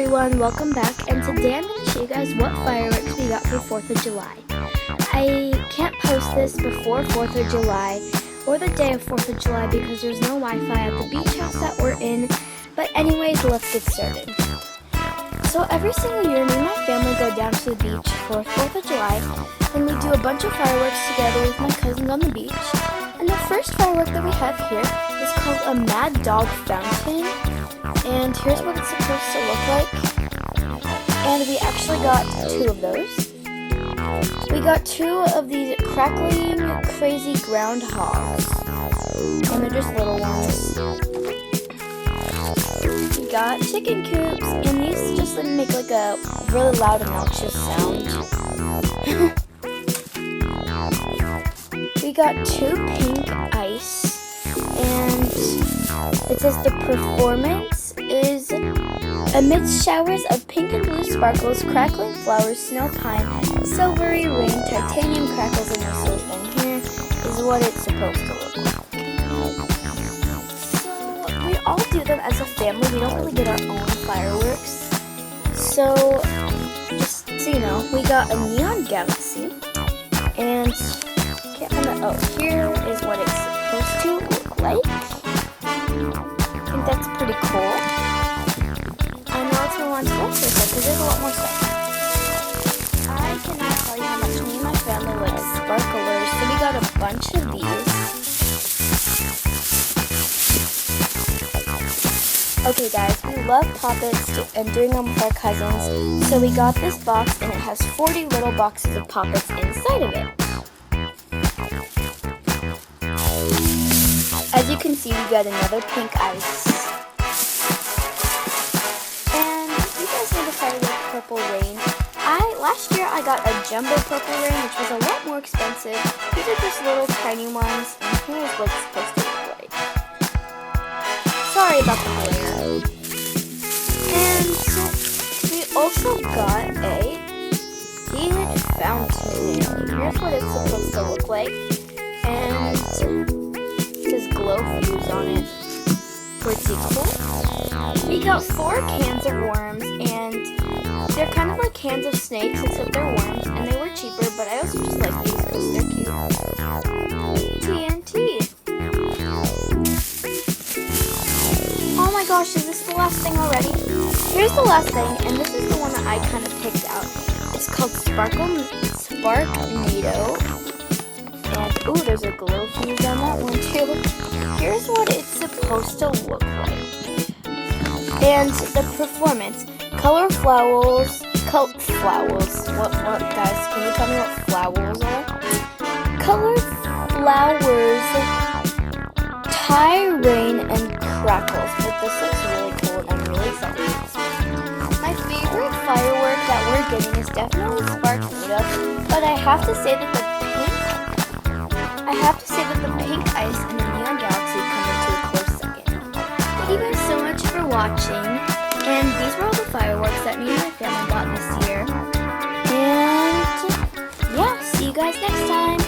everyone, welcome back, and today I'm going to show you guys what fireworks we got for 4th of July. I can't post this before 4th of July or the day of 4th of July because there's no Wi-Fi at the beach house that we're in, but anyways, let's get started. So every single year, me and my family go down to the beach for 4th of July, and we do a bunch of fireworks together with my cousins on the beach. And the first firework that we have here is called a Mad Dog Fountain. And here's what it's supposed to look like. And we actually got 2 of those. We got 2 of these crackling, crazy groundhogs. And they're just little ones. We got chicken coops. And these just make like a really loud, obnoxious sound. We got 2 pink ice. And it says the performance is amidst showers of pink and blue sparkles, crackling flowers, snow pine, silvery rain, titanium crackles and whistles, and here is what it's supposed to look like. So we all do them as a family. We don't really get our own fireworks. So just so you know, we got a neon galaxy, and here is what it's supposed to look like. I think that's pretty cool. I know it's going to go for because there's a lot more stuff. I cannot tell you how much me and my family like sparklers, so we got a bunch of these. Okay guys, we love Poppets and doing them with our cousins, so we got this box and it has 40 little boxes of Poppets inside of it. As you can see, we got another pink ice. And you guys know the firework Purple Rain. Last year I got a Jumbo Purple Rain, which was a lot more expensive. These are just little tiny ones, and here's what it's supposed to look like. Sorry about the glare. And we also got a heated fountain. Here's what it's supposed to look like. And glow fuse on it. Pretty cool. We got 4 cans of worms, and they're kind of like cans of snakes, except they're worms, and they were cheaper, but I also just like these because they're cute. TNT. Oh my gosh, is this the last thing already? Here's the last thing, and this is the one that I kind of picked out. It's called Sparknado. And, ooh, there's a glow fuse on that one, too. Here's what it's supposed to look like. And the performance. Color flowers. What, guys? Can you tell me what flowers are? Color flowers, tie, rain, and crackles. But this looks really cool, and I'm really excited. My favorite firework that we're getting is definitely Sparknado, but I have to say that the pink ice and the neon galaxy come into a close second. Thank you guys so much for watching. And these were all the fireworks that me and my family got this year. And yeah, see you guys next time.